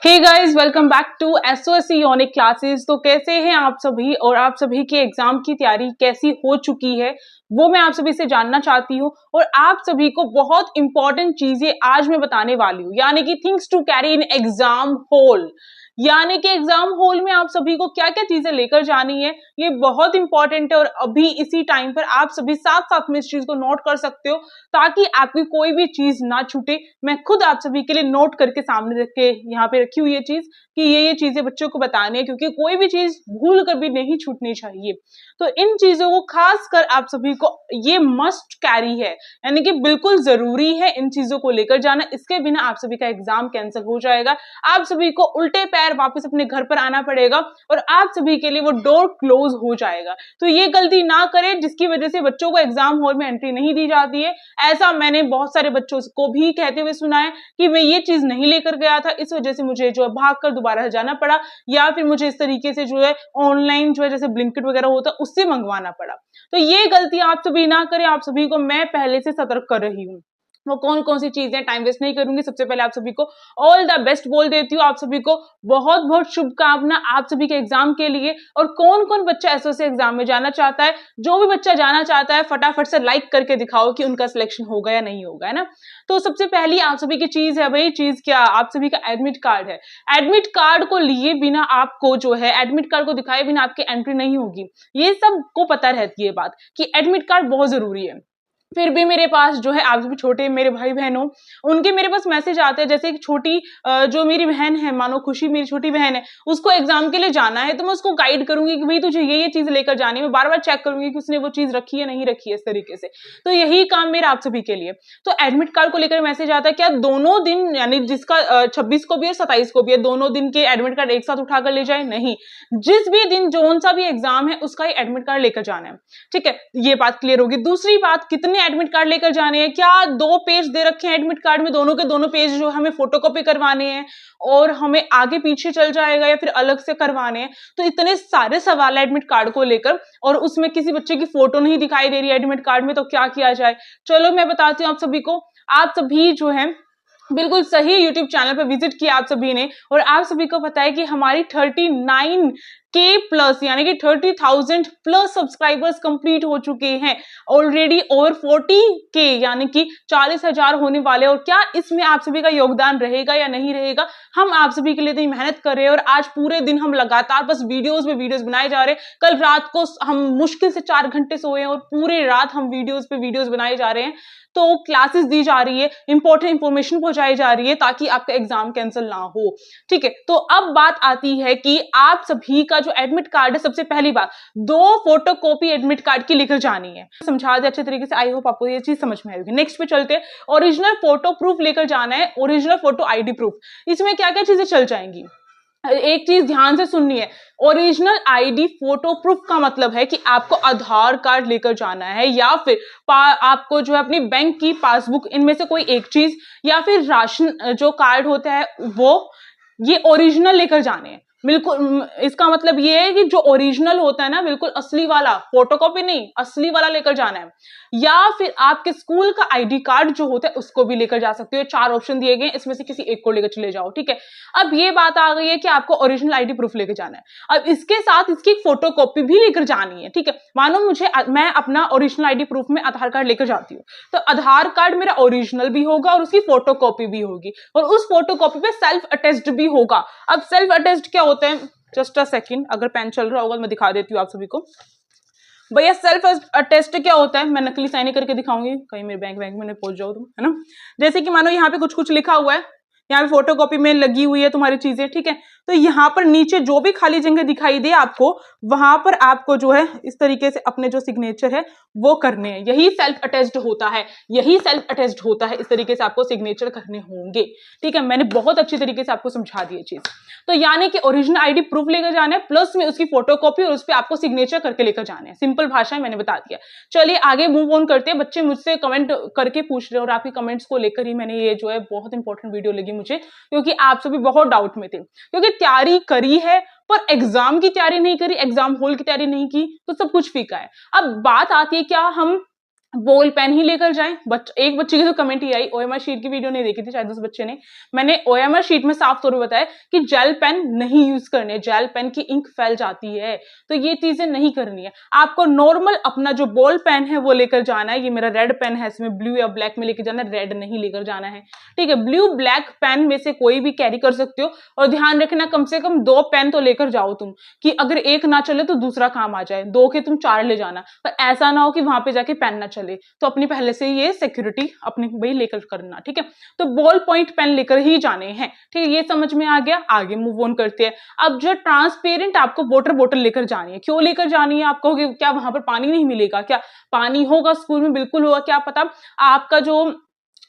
Hey guys, welcome back to SOSC unique classes. तो कैसे हैं आप सभी और आप सभी के एग्जाम की तैयारी कैसी हो चुकी है वो मैं आप सभी से जानना चाहती हूँ। और आप सभी को बहुत इंपॉर्टेंट चीजें आज मैं बताने वाली हूँ, यानी कि things to carry in exam hall. यानी कि एग्जाम हॉल में आप सभी को क्या क्या चीजें लेकर जानी है, ये बहुत इंपॉर्टेंट है। और अभी इसी टाइम पर आप सभी साथ साथ में इस चीज को नोट कर सकते हो ताकि आपकी कोई भी चीज ना छूटे। मैं खुद आप सभी के लिए नोट करके सामने रख के यहाँ पे रखी हुई है चीज कि ये चीजें बच्चों को बतानी है, क्योंकि कोई भी चीज भूल कर भी नहीं छूटनी चाहिए। तो इन चीजों को खास कर आप सभी को ये मस्ट कैरी है, यानी कि बिल्कुल जरूरी है इन चीजों को लेकर जाना। इसके बिना आप सभी का एग्जाम कैंसिल हो जाएगा, आप सभी को उल्टे पैर वापस अपने घर पर आना पड़ेगा और आप सभी के लिए वो डोर क्लोज हो जाएगा। तो ये गलती ना करें जिसकी वजह से बच्चों को एग्जाम हॉल में एंट्री नहीं दी जाती है। ऐसा मैंने बहुत सारे बच्चों को भी कहते हुए सुना है कि मैं ये चीज नहीं लेकर गया था, इस वजह से मुझे जो है भाग कर दोबारा जाना पड़ा, या फिर मुझे इस तरीके से जो है ऑनलाइन जो है जैसे ब्लिंकिट वगैरह होता है उससे मंगवाना पड़ा। तो ये गलती आप सभी ना करें, आप सभी को मैं पहले से सतर्क कर रही हूँ। वो कौन कौन सी चीजें, टाइम वेस्ट नहीं करूंगी। सबसे पहले आप सभी को ऑल द बेस्ट बोल देती हूँ, आप सभी को बहुत बहुत शुभकामना आप सभी के एग्जाम के लिए। और कौन कौन बच्चा एसओसी एग्जाम में जाना चाहता है, जो भी बच्चा जाना चाहता है फटाफट से लाइक करके दिखाओ कि उनका सिलेक्शन होगा या नहीं होगा, है ना। तो सबसे पहली आप सभी की चीज है भाई, चीज क्या, आप सभी का एडमिट कार्ड है। एडमिट कार्ड को लिए बिना आपको जो है, एडमिट कार्ड को दिखाए बिना आपकी एंट्री नहीं होगी। ये सबको पता रहती है बात कि एडमिट कार्ड बहुत जरूरी है। फिर भी मेरे पास जो है, आप भी छोटे मेरे भाई बहन हो, उनके मेरे पास मैसेज आते हैं। जैसे एक छोटी जो मेरी बहन है, मानो खुशी मेरी छोटी बहन है, उसको एग्जाम के लिए जाना है, तो मैं उसको गाइड करूंगी कि भाई तुझे ये चीज लेकर जानी है। मैं बार बार चेक करूंगी कि उसने वो चीज रखी है नहीं रखी है, इस तरीके से। तो यही काम मेरा आप सभी के लिए। तो एडमिट कार्ड को लेकर मैसेज आता है, क्या दोनों दिन, यानी जिसका 26 को भी और 27 को भी है, दोनों दिन के एडमिट कार्ड एक साथ उठाकर ले जाए? नहीं, जिस भी दिन जोन सा भी एग्जाम है उसका ही एडमिट कार्ड लेकर जाना है। ठीक है, ये बात क्लियर होगी। दूसरी बात, कितने एडमिट कार्ड लेकर जाने हैं? क्या 2 पेज दे रखे हैं एडमिट कार्ड में, दोनों के दोनों पेज जो हमें फोटोकॉपी करवाने हैं और हमें आगे पीछे चल जाएगा या फिर अलग से करवाने हैं? तो इतने सारे सवाल है एडमिट कार्ड को लेकर, और उसमें किसी बच्चे की फोटो नहीं दिखाई दे रही है एडमिट कार्ड में, तो क्या किया जाए? चलो मैं बताती हूँ आप सभी को। आप सभी जो है बिल्कुल सही यूट्यूब चैनल पर विजिट किया आप सभी ने, और आप सभी को पता है कि हमारी 39K प्लस, यानी कि 30,000 प्लस सब्सक्राइबर्स कंप्लीट हो चुके हैं ऑलरेडी। ओवर 40K यानी कि 40,000 होने वाले। और क्या इसमें आप सभी का योगदान रहेगा या नहीं रहेगा? हम आप सभी के लिए इतनी मेहनत कर रहे हैं और आज पूरे दिन हम लगातार बस वीडियोस में वीडियोस बनाए जा रहे हैं। कल रात को हम मुश्किल से 4 घंटे सोए हैं और पूरे रात हम वीडियोस पे वीडियोस बनाए जा रहे हैं। तो क्लासेस दी जा रही है, इंपॉर्टेंट इंफॉर्मेशन पहुंचाई जा रही है ताकि आपका एग्जाम कैंसिल ना हो। ठीक है, तो अब बात आती है कि आप सभी का जो एडमिट कार्ड है, सबसे पहली बात 2 फोटोकॉपी एडमिट कार्ड की लेकर जानी है। समझा दे अच्छे तरीके से, आई होप आपको ये चीज समझ में आएगी। नेक्स्ट पे चलते हैं, ओरिजिनल फोटो प्रूफ लेकर जाना है, ओरिजिनल फोटो आईडी प्रूफ। इसमें क्या क्या चीजें चल जाएंगी, एक चीज ध्यान से सुननी है। ओरिजिनल आईडी फोटो प्रूफ का मतलब है कि आपको आधार कार्ड लेकर जाना है, या फिर आपको जो है अपनी बैंक की पासबुक, इनमें से कोई एक चीज, या फिर राशन जो कार्ड होता है वो, ये ओरिजिनल लेकर जाने हैं। बिल्कुल, इसका मतलब ये है कि जो ओरिजिनल होता है ना, बिल्कुल असली वाला, फोटोकॉपी नहीं, असली वाला लेकर जाना है। या फिर आपके स्कूल का आईडी कार्ड जो होता है उसको भी लेकर जा सकते हो। 4 ऑप्शन दिए गए, इसमें से किसी एक को लेकर चले जाओ। ठीक है, अब ये बात आ गई है कि आपको ओरिजिनल आईडी प्रूफ लेकर जाना है। अब इसके साथ इसकी फोटोकॉपी भी लेकर जानी है। ठीक है, मानो मैं अपना ओरिजिनल आईडी प्रूफ में आधार कार्ड लेकर जाती हूँ, तो आधार कार्ड मेरा ओरिजिनल भी होगा और उसकी फोटोकॉपी भी होगी, और उस फोटोकॉपी पे सेल्फ अटेस्टेड भी होगा। अब सेल्फ अटेस्टेड क्या होता है, जस्ट अ सेकंड, अगर पेन चल रहा होगा तो मैं दिखा देती हूँ आप सभी को। भैया सेल्फ अटेस्ट क्या होता है, मैं नकली साइन करके दिखाऊंगी, कहीं मेरे बैंक में पहुंच जाओ तुम, है ना। जैसे कि मानो यहाँ पे कुछ कुछ लिखा हुआ है, यहाँ पे फोटोकॉपी में लगी हुई है तुम्हारी चीजें। ठीक है, तो यहाँ पर नीचे जो भी खाली जगह दिखाई दे आपको, वहां पर आपको जो है इस तरीके से अपने जो सिग्नेचर है वो करने हैं। यही सेल्फ अटेस्टेड होता है, यही सेल्फ अटेस्टेड होता है। इस तरीके से आपको सिग्नेचर करने होंगे। ठीक है, मैंने बहुत अच्छी तरीके से आपको समझा दी चीज। तो यानी कि ओरिजिनल आईडी प्रूफ लेकर जाना है, प्लस में उसकी फोटोकॉपी, और उस पर आपको सिग्नेचर करके लेकर जाना है। सिंपल भाषा में मैंने बता दिया। चलिए आगे मूव ऑन करते हैं। बच्चे मुझसे कमेंट करके पूछ रहे हैं, और आपके कमेंट्स को लेकर ही मैंने ये जो है बहुत इंपॉर्टेंट वीडियो लगी मुझे, क्योंकि आप सभी बहुत डाउट में थे, क्योंकि तैयारी करी है पर एग्जाम की तैयारी नहीं करी, एग्जाम हॉल की तैयारी नहीं की, तो सब कुछ फीका है। अब बात आती है, क्या हम बॉल पेन ही लेकर जाएं। एक बच्चे की तो कमेंट ही आई, ओएमआर शीट की वीडियो नहीं देखी थी शायद उस बच्चे ने, मैंने ओएमआर शीट में साफ तौर पर बताया कि जेल पेन नहीं यूज करने, जेल पेन की इंक फैल जाती है, तो ये चीजें नहीं करनी है। आपको नॉर्मल अपना जो बॉल पेन है वो लेकर जाना है। ये मेरा रेड पेन है, इसमें ब्लू या ब्लैक में लेकर जाना है, रेड नहीं लेकर जाना है, ठीक है। ब्लू ब्लैक पेन में से कोई भी कैरी कर सकते हो, और ध्यान रखना कम से कम 2 पेन तो लेकर जाओ तुम, कि अगर एक ना चले तो दूसरा काम आ जाए, 2 के तुम 4 ले जाना, पर ऐसा ना हो कि वहां पे जाके पेन ना चले, तो अपनी पहले से ये सिक्योरिटी अपनी भाई लेकर करना, ठीक है। तो बॉल पॉइंट पेन लेकर ही जाने हैं, ठीक है। ये समझ में आ गया, आगे मूव ऑन करते हैं। अब जो ट्रांसपेरेंट आपको वाटर बोतल लेकर जानी है, क्यों लेकर जानी है? आप कहोगे क्या वहां पर पानी नहीं मिलेगा क्या? पानी होगा स्कूल में, बिल्कुल होगा, क्या पता आपका जो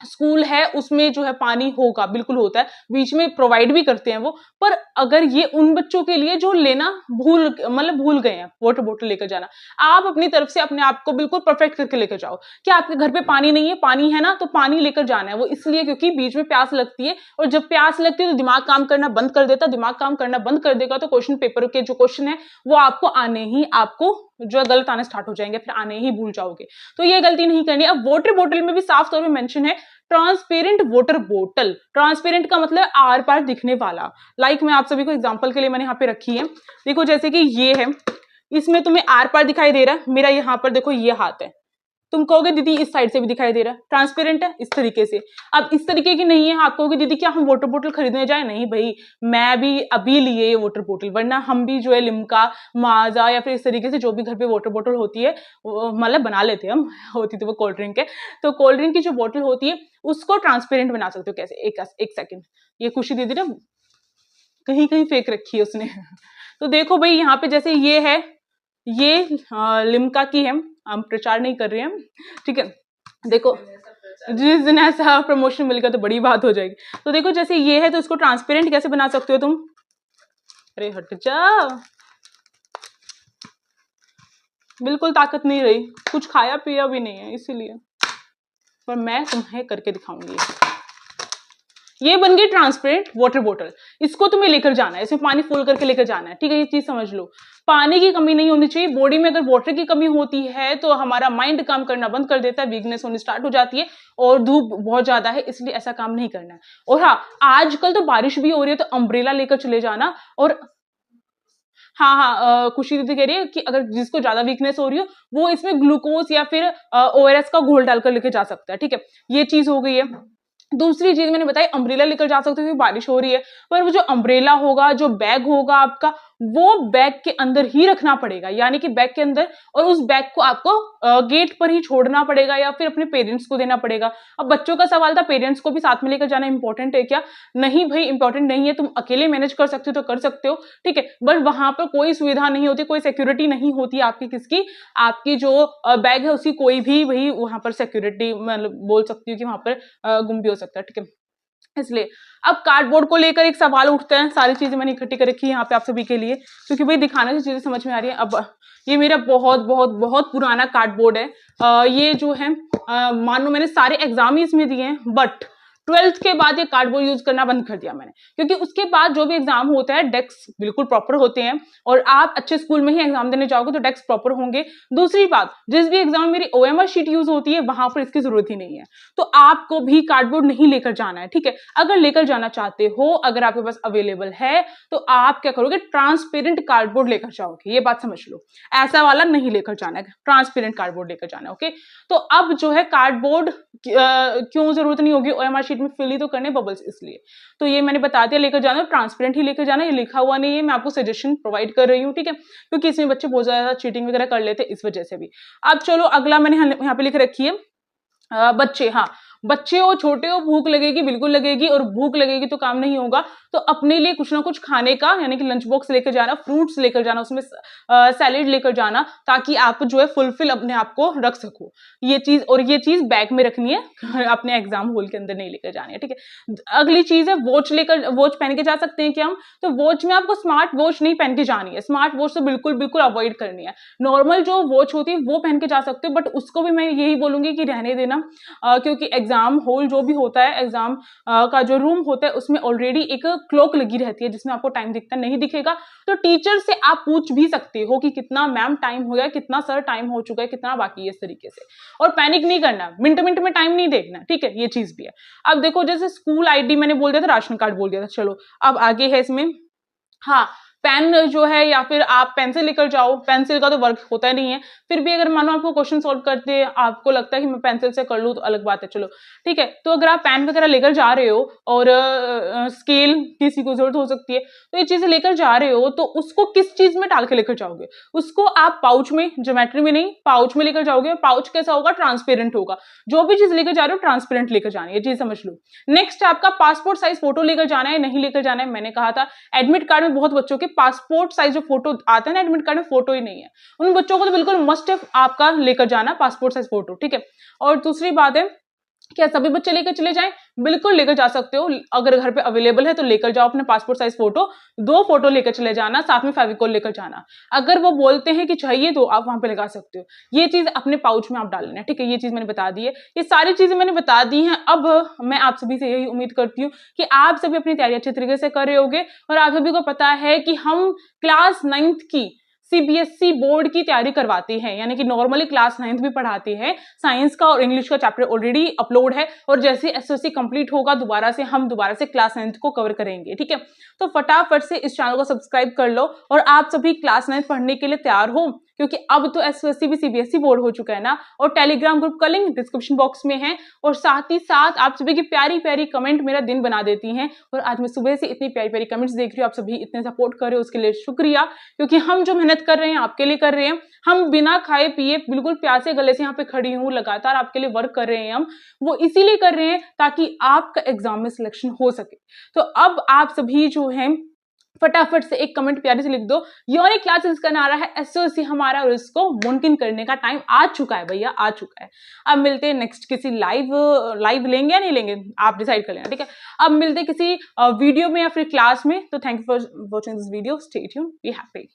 स्कूल है उसमें जो है पानी होगा, बिल्कुल होता है, बीच में प्रोवाइड भी करते हैं वो। पर अगर ये उन बच्चों के लिए जो लेना भूल गए हैं, वाटर बोतल लेकर जाना, आप अपनी तरफ से अपने आप को बिल्कुल परफेक्ट करके लेकर जाओ कि आपके घर पे पानी नहीं है, पानी है ना, तो पानी लेकर जाना है। वो इसलिए क्योंकि बीच में प्यास लगती है, और जब प्यास लगती है तो दिमाग काम करना बंद कर देता, दिमाग काम करना बंद कर देगा तो क्वेश्चन पेपर के जो क्वेश्चन है वो आपको जो गलत आने स्टार्ट हो जाएंगे, फिर आने ही भूल जाओगे, तो ये गलती नहीं करनी। अब वाटर बोतल में भी साफ तौर पे मेंशन है ट्रांसपेरेंट वाटर बोतल। ट्रांसपेरेंट का मतलब आर पार दिखने वाला। लाइक मैं आप सभी को एग्जांपल के लिए मैंने यहाँ पे रखी है, देखो जैसे कि ये है, इसमें तुम्हें आर पार दिखाई दे रहा है, मेरा यहाँ पर देखो ये हाथ है, तुम कहोगे दीदी इस साइड से भी दिखाई दे रहा है, ट्रांसपेरेंट है इस तरीके से। अब इस तरीके की नहीं है, आप कहोगे दीदी क्या हम वाटर बोतल खरीदने जाए? नहीं भाई, मैं भी अभी लिए ये वाटर बोतल, वरना हम भी जो है लिम्का, माजा या फिर इस तरीके से जो भी घर पे वाटर बोतल होती है मतलब बना लेते हैं हम, होती तो वो कोल्ड ड्रिंक है, तो कोल्ड ड्रिंक की जो बोतल होती है उसको ट्रांसपेरेंट बना सकते हो। कैसे? एक सेकेंड, ये खुशी दीदी ना कहीं कहीं फेंक रखी है उसने तो देखो भाई यहाँ पे जैसे ये है, ये लिम्का की है, हम प्रचार नहीं कर रहे हैं, ठीक है। देखो जिस दिन ऐसा प्रमोशन मिल गया तो बड़ी बात हो जाएगी। तो देखो जैसे ये है, तो इसको ट्रांसपेरेंट कैसे बना सकते हो तुम? अरे हट जा, बिल्कुल ताकत नहीं रही, कुछ खाया पिया भी नहीं है इसीलिए, पर मैं तुम्हें करके दिखाऊंगी। ये बन गई ट्रांसपेरेंट वाटर बोतल, इसको तुम्हें लेकर जाना है, इसमें पानी फुल करके लेकर जाना है, ठीक है। ये चीज समझ लो, पानी की कमी नहीं होनी चाहिए बॉडी में। अगर वाटर की कमी होती है तो हमारा माइंड काम करना बंद कर देता है, वीकनेस होनी स्टार्ट हो जाती है, और धूप बहुत ज्यादा है इसलिए ऐसा काम नहीं करना है। और हाँ, आजकल तो बारिश भी हो रही है, तो अम्ब्रेला लेकर चले जाना। और हाँ, खुशी दीदी कह रही है कि अगर जिसको ज्यादा वीकनेस हो रही हो वो इसमें ग्लूकोज या फिर ओआरएस का घोल डालकर लेके जा सकता है, ठीक है। ये चीज हो गई है। दूसरी चीज मैंने बताई, अम्ब्रेला लेकर जा सकते हो क्योंकि बारिश हो रही है, पर वो जो अम्ब्रेला होगा, जो बैग होगा आपका, वो बैग के अंदर ही रखना पड़ेगा, यानी कि बैग के अंदर, और उस बैग को आपको गेट पर ही छोड़ना पड़ेगा या फिर अपने पेरेंट्स को देना पड़ेगा। अब बच्चों का सवाल था पेरेंट्स को भी साथ में लेकर जाना इंपॉर्टेंट है क्या? नहीं भाई, इंपॉर्टेंट नहीं है, तुम अकेले मैनेज कर सकते हो तो कर सकते हो, ठीक है। बट वहां पर कोई सुविधा नहीं होती, कोई सिक्योरिटी नहीं होती आपकी, किसकी? आपकी जो बैग है उसकी कोई भी भाई वहां पर सिक्योरिटी, मतलब बोल सकती हूँ कि वहां पर गुम भी हो सकता है, ठीक है। इसलिए अब कार्डबोर्ड को लेकर एक सवाल उठते हैं, सारी चीजें मैंने इकट्ठी कर रखी है यहाँ पे आप सभी के लिए, क्योंकि भाई दिखाने से चीजें समझ में आ रही है। अब ये मेरा बहुत बहुत बहुत पुराना कार्डबोर्ड है, ये जो है मान लो मैंने सारे एग्जाम ही इसमें दिए हैं, बट 12th के बाद ये कार्डबोर्ड यूज करना बंद कर दिया मैंने, क्योंकि उसके बाद जो भी एग्जाम होता है डेस्क बिल्कुल प्रॉपर होते हैं, और आप अच्छे स्कूल में ही एग्जाम देने जाओगे तो डेस्क प्रॉपर होंगे। दूसरी बात, जिस भी एग्जाम में मेरी ओएमआर शीट यूज होती है वहां पर इसकी जरूरत ही नहीं है, तो आपको भी कार्डबोर्ड नहीं लेकर जाना है, ठीक है। अगर लेकर जाना चाहते हो, अगर आपके पास अवेलेबल है, तो आप क्या करोगे? ट्रांसपेरेंट कार्डबोर्ड लेकर जाओगे, ये बात समझ लो, ऐसा वाला नहीं लेकर जाना है, ट्रांसपेरेंट कार्डबोर्ड लेकर जाना है, ओके। तो अब जो है कार्डबोर्ड क्यों जरूरत नहीं होगी ओएमआर शीट में फिल ही तो करने बबल्स, इसलिए तो ये मैंने बता दिया, लेकर जाना ट्रांसपेरेंट ही लेकर जाना, ये लिखा हुआ नहीं है, मैं आपको सजेशन प्रोवाइड कर रही हूँ, ठीक है, क्योंकि इसमें बच्चे बहुत ज्यादा चीटिंग वगैरह कर लेते इस वजह से भी। अब चलो अगला मैंने यहाँ पे लिख रखी है बच्चे, हाँ बच्चे हो, छोटे हो, भूख लगेगी, बिल्कुल लगेगी, और भूख लगेगी तो काम नहीं होगा, तो अपने लिए कुछ ना कुछ खाने का, यानी कि लंच बॉक्स लेकर जाना, फ्रूट्स लेकर जाना, उसमें सैलेड लेकर जाना, ताकि आप जो है फुलफिल अपने आप को रख सको, ये चीज। और ये चीज बैग में रखनी है, अपने एग्जाम हॉल के अंदर नहीं लेकर जानी है, ठीक है। अगली चीज है वॉच पहन के जा सकते हैं क्या हम? तो वॉच में आपको स्मार्ट वॉच नहीं पहन के जानी है, स्मार्ट वॉच तो बिल्कुल बिल्कुल अवॉइड करनी है, नॉर्मल जो वॉच होती है वो पहन के जा सकते हो, बट उसको भी मैं यही बोलूंगी कि रहने देना, क्योंकि एग्जाम एग्जाम हॉल जो भी होता है, एग्जाम का जो रूम होता है उसमें ऑलरेडी एक क्लॉक लगी रहती है जिसमें आपको टाइम दिखता नहीं दिखेगा, तो टीचर से आप पूछ भी सकते हो कि कितना मैम टाइम हो गया, कितना सर टाइम हो चुका है, कितना बाकी है, इस तरीके से। और पैनिक नहीं करना, मिनट मिनट में टाइम नहीं देखना, ठीक है, ये चीज भी है। अब देखो जैसे स्कूल आईडी मैंने बोल दिया था, राशन कार्ड बोल दिया था, चलो अब आगे है इसमें, हाँ पेन जो है या फिर आप पेंसिल लेकर जाओ, पेंसिल का तो वर्क होता नहीं है, फिर भी अगर मानो आपको क्वेश्चन सॉल्व करते आपको लगता है कि मैं पेंसिल से कर लूं तो अलग बात है, चलो ठीक है। तो अगर आप पेन वगैरह लेकर जा रहे हो और स्केल किसी को जरूरत हो सकती है, तो ये चीजें लेकर जा रहे हो तो उसको किस चीज में डाल के लेकर जाओगे, उसको आप पाउच में, ज्योमेट्री में नहीं पाउच में लेकर जाओगे। पाउच कैसा होगा, ट्रांसपेरेंट होगा, जो भी चीज लेकर जा रहे हो ट्रांसपेरेंट लेकर जानी है, ये चीज समझ लो। नेक्स्ट आपका पासपोर्ट साइज फोटो लेकर जाना है, नहीं लेकर जाना है, मैंने कहा था एडमिट कार्ड में बहुत बच्चों के पासपोर्ट साइज जो फोटो आता है ना एडमिट कार्ड में, फोटो ही नहीं है, उन बच्चों को तो बिल्कुल मस्ट है आपका लेकर जाना पासपोर्ट साइज फोटो, ठीक है। और दूसरी बात है, क्या सभी बच्चे लेकर चले जाएं, बिल्कुल लेकर जा सकते हो, अगर घर पे अवेलेबल है तो लेकर जाओ अपने पासपोर्ट साइज फोटो, 2 फोटो लेकर चले जाना, साथ में फेविकोल लेकर जाना। अगर वो बोलते हैं कि चाहिए तो आप वहां पे लगा सकते हो, ये चीज अपने पाउच में आप डाल लेना, ठीक है। ये चीज मैंने बता दी है, ये सारी चीजें मैंने बता दी हैं। अब मैं आप सभी से यही उम्मीद करती हूँ कि आप सभी अपनी तैयारी अच्छे तरीके से कर रहे होगे, और आप सभी को पता है कि हम क्लास 9th की सीबीएसई बोर्ड की तैयारी करवाते हैं, यानी कि नॉर्मली क्लास 9th भी पढ़ाते हैं, साइंस का और इंग्लिश का चैप्टर ऑलरेडी अपलोड है, और जैसे एसओसी कंप्लीट होगा हम दोबारा से क्लास 9th को कवर करेंगे, ठीक है। तो फटाफट से इस चैनल को सब्सक्राइब कर लो, और आप सभी क्लास 9th पढ़ने के लिए तैयार हो, क्योंकि अब तो एसओसी भी सीबीएसई बोर्ड हो चुका है ना। और टेलीग्राम ग्रुप का लिंक डिस्क्रिप्शन बॉक्स में है, और साथ ही साथ आप सभी की प्यारी प्यारी कमेंट मेरा दिन बना देती हैं, और आज मैं सुबह से इतनी प्यारी प्यारी कमेंट्स देख रही हूँ, आप सभी इतने सपोर्ट कर रहे हो उसके लिए शुक्रिया, क्योंकि हम जो मेहनत कर रहे हैं आपके लिए कर रहे हैं, हम बिना खाए पिए बिल्कुल प्यासे गले से यहाँ पे खड़ी हूँ, लगातार आपके लिए वर्क कर रहे हैं हम, वो इसीलिए कर रहे हैं ताकि आपका एग्जाम में सिलेक्शन हो सके। तो अब आप सभी जो है फटाफट से एक कमेंट प्यारे से लिख दो, यूनिक क्लासेस करना आ रहा है एसओसी हमारा, और इसको मुमकिन करने का टाइम आ चुका है भैया, आ चुका है। अब मिलते हैं नेक्स्ट किसी लाइव लेंगे या नहीं लेंगे आप डिसाइड कर लेना, ठीक है। अब मिलते हैं किसी वीडियो में या फिर क्लास में। तो thank you for watching this video, stay tuned, be happy.